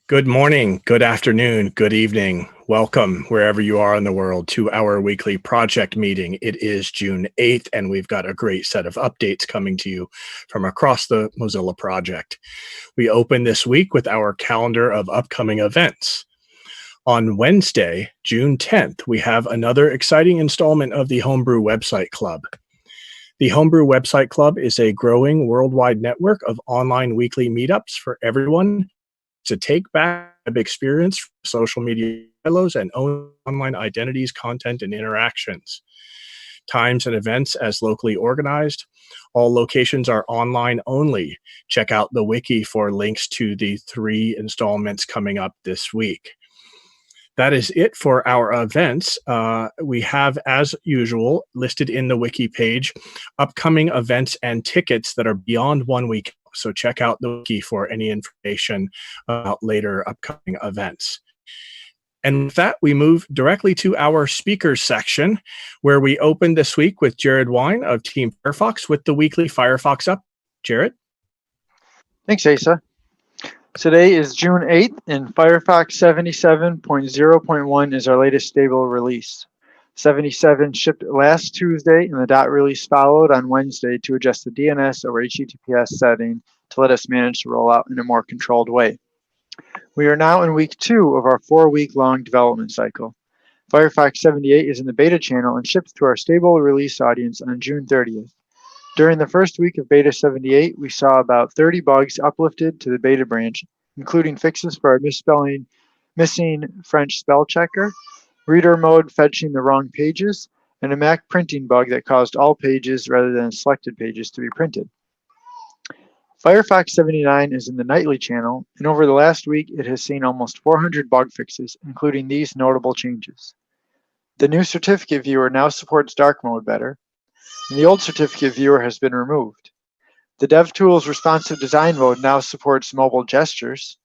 Good morning, good afternoon, good evening. Welcome wherever you are in the world to our weekly project meeting. It is June 8th, and we've got a great set of updates coming to you from across the Mozilla project. We open this week with our calendar of upcoming events. On Wednesday, June 10th, we have another exciting installment of the Homebrew Website Club. The Homebrew Website Club is a growing worldwide network of online weekly meetups for everyone to take back the experience from social media silos and own online identities, content, and interactions. Times and events as locally organized. All locations are online only. Check out the wiki for links to the 3 installments coming up this week. That is it for our events. We have, as usual, listed in the wiki page, upcoming events and tickets that are beyond 1 week. So check out the wiki for any information about later upcoming events. And with that, we move directly to our speakers section, where we open this week with Jared Wine of Team Firefox with the weekly Firefox Up. Jared? Thanks, Asa. Today is June 8th, and Firefox 77.0.1 is our latest stable release. 77 shipped last Tuesday, and the dot release followed on Wednesday to adjust the DNS over HTTPS setting to let us manage the rollout in a more controlled way. We are now in week 2 of our 4-week-long development cycle. Firefox 78 is in the beta channel and shipped to our stable release audience on June 30th. During the first week of Beta 78, we saw about 30 bugs uplifted to the beta branch, including fixes for our missing French spell checker, reader mode fetching the wrong pages, and a Mac printing bug that caused all pages rather than selected pages to be printed. Firefox 79 is in the nightly channel, and over the last week, it has seen almost 400 bug fixes, including these notable changes. The new certificate viewer now supports dark mode better, and the old certificate viewer has been removed. The DevTools responsive design mode now supports mobile gestures.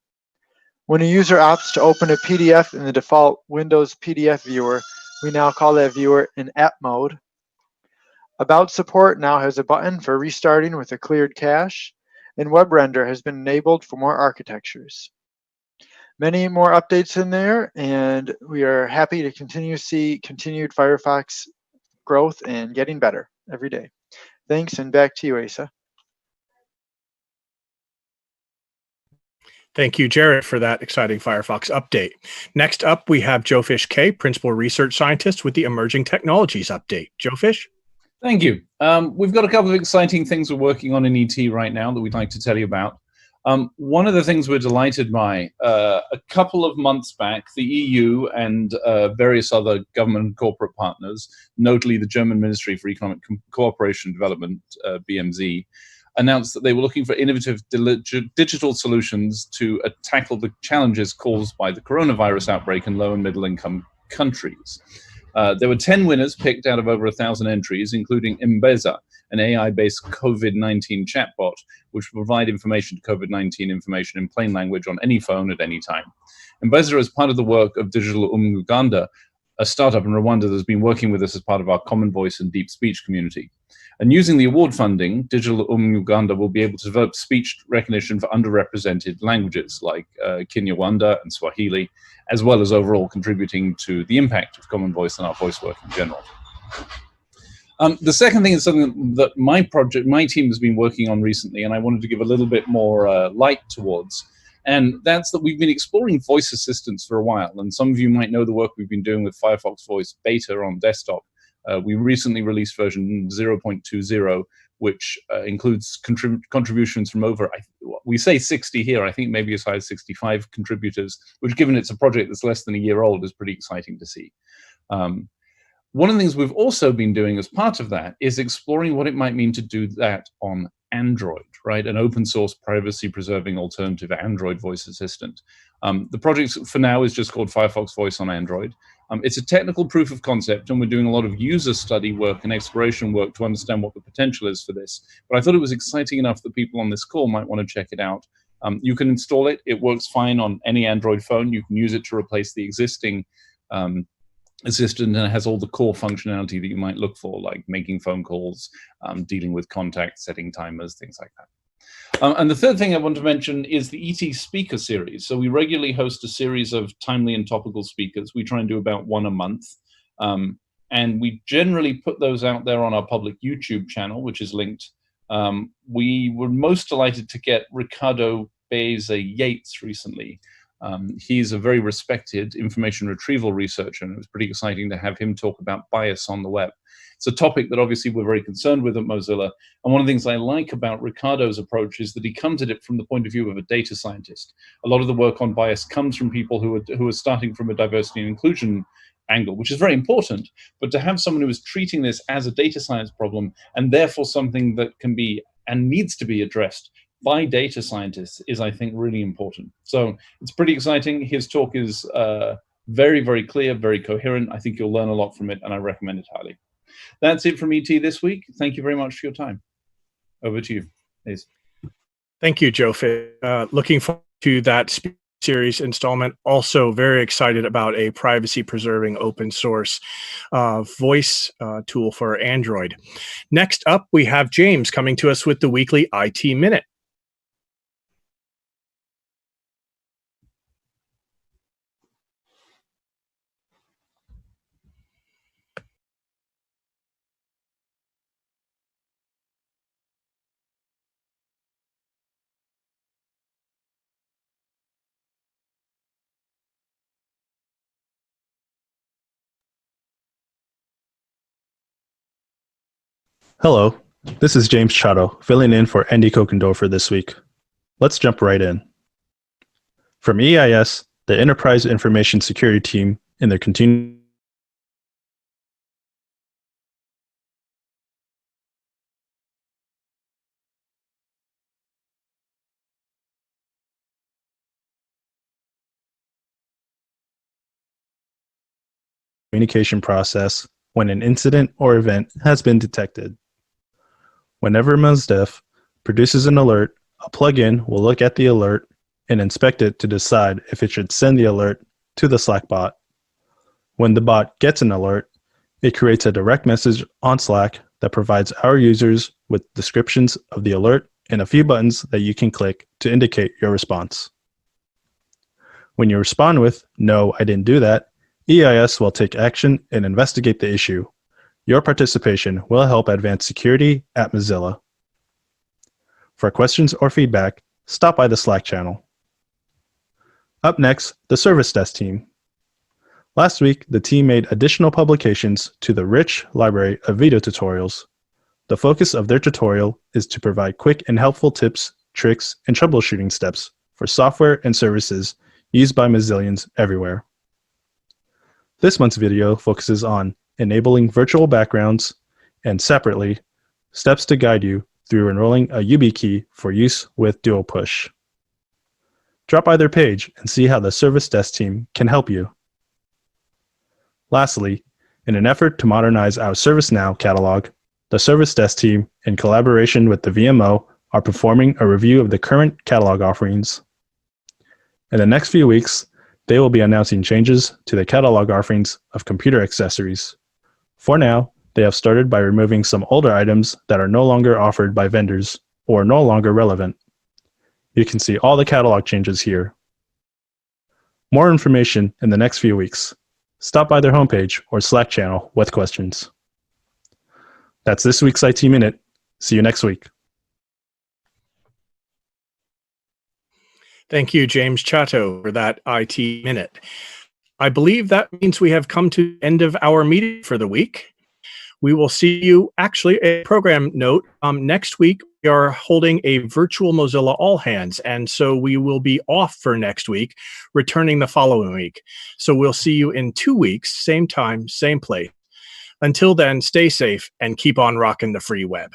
When a user opts to open a PDF in the default Windows PDF viewer, we now call that viewer in app mode. About support now has a button for restarting with a cleared cache, and WebRender has been enabled for more architectures. Many more updates in there, and we are happy to continue to see continued Firefox growth and getting better every day. Thanks, and back to you, Asa. Thank you, Jared, for that exciting Firefox update. Next up, we have Joe Fish K, Principal Research Scientist with the Emerging Technologies Update. Joe Fish? Thank you. We've got a couple of exciting things we're working on in ET right now that we'd like to tell you about. One of the things we're delighted by, a couple of months back, the EU and various other government and corporate partners, notably the German Ministry for Economic Cooperation and Development, BMZ, announced that they were looking for innovative digital solutions to tackle the challenges caused by the coronavirus outbreak in low and middle income countries. There were 10 winners picked out of over 1,000 entries, including Mbeza, an AI-based COVID-19 chatbot, which will provide COVID-19 information in plain language on any phone at any time. Mbeza is part of the work of Digital Uganda, a startup in Rwanda that has been working with us as part of our Common Voice and Deep Speech community. And using the award funding, Digital Uganda will be able to develop speech recognition for underrepresented languages like Kinyarwanda and Swahili, as well as overall contributing to the impact of Common Voice and our voice work in general. The second thing is something that my team has been working on recently, and I wanted to give a little bit more light towards. And that's that we've been exploring voice assistants for a while. And some of you might know the work we've been doing with Firefox Voice Beta on desktop. We recently released version 0.20, which includes contributions from over, we say 60 here, I think maybe as high as 65 contributors, which given it's a project that's less than a year old is pretty exciting to see. One of the things we've also been doing as part of that is exploring what it might mean to do that on Android, right? An open source, privacy preserving alternative Android voice assistant. The project for now is just called Firefox Voice on Android. It's a technical proof of concept, and we're doing a lot of user study work and exploration work to understand what the potential is for this. But I thought it was exciting enough that people on this call might want to check it out. You can install it. It works fine on any Android phone. You can use it to replace the existing assistant, and it has all the core functionality that you might look for, like making phone calls, dealing with contacts, setting timers, things like that. And the third thing I want to mention is the ET speaker series. So we regularly host a series of timely and topical speakers. We try and do about one a month. And we generally put those out there on our public YouTube channel, which is linked. We were most delighted to get Ricardo Beza Yates recently. He's a very respected information retrieval researcher, and it was pretty exciting to have him talk about bias on the web. It's a topic that obviously we're very concerned with at Mozilla. And one of the things I like about Ricardo's approach is that he comes at it from the point of view of a data scientist. A lot of the work on bias comes from people who are starting from a diversity and inclusion angle, which is very important. But to have someone who is treating this as a data science problem, and therefore something that can be and needs to be addressed by data scientists, is, I think, really important. So it's pretty exciting. His talk is very, very clear, very coherent. I think you'll learn a lot from it, and I recommend it highly. That's it from ET this week. Thank you very much for your time. Over to you, Ace. Thank you, Joe. Looking forward to that series installment. Also very excited about a privacy-preserving open source voice tool for Android. Next up, we have James coming to us with the weekly IT Minute. Hello, this is James Chato, filling in for Andy Kokendorfer this week. Let's jump right in. From EIS, the Enterprise Information Security Team, in their continued communication process when an incident or event has been detected. Whenever MozDef produces an alert, a plugin will look at the alert and inspect it to decide if it should send the alert to the Slack bot. When the bot gets an alert, it creates a direct message on Slack that provides our users with descriptions of the alert and a few buttons that you can click to indicate your response. When you respond with, "No, I didn't do that," EIS will take action and investigate the issue. Your participation will help advance security at Mozilla. For questions or feedback, stop by the Slack channel. Up next, the Service Desk team. Last week, the team made additional publications to the rich library of video tutorials. The focus of their tutorial is to provide quick and helpful tips, tricks, and troubleshooting steps for software and services used by Mozillians everywhere. This month's video focuses on enabling virtual backgrounds, and separately, steps to guide you through enrolling a YubiKey for use with Dual Push. Drop by their page and see how the Service Desk team can help you. Lastly, in an effort to modernize our ServiceNow catalog, the Service Desk team, in collaboration with the VMO, are performing a review of the current catalog offerings. In the next few weeks, they will be announcing changes to the catalog offerings of computer accessories. For now, they have started by removing some older items that are no longer offered by vendors or no longer relevant. You can see all the catalog changes here. More information in the next few weeks. Stop by their homepage or Slack channel with questions. That's this week's IT Minute. See you next week. Thank you, James Chato, for that IT Minute. I believe that means we have come to the end of our meeting for the week. We will see you, actually, a program note. Next week, we are holding a virtual Mozilla All Hands, and so we will be off for next week, returning the following week. So we'll see you in 2 weeks, same time, same place. Until then, stay safe and keep on rocking the free web.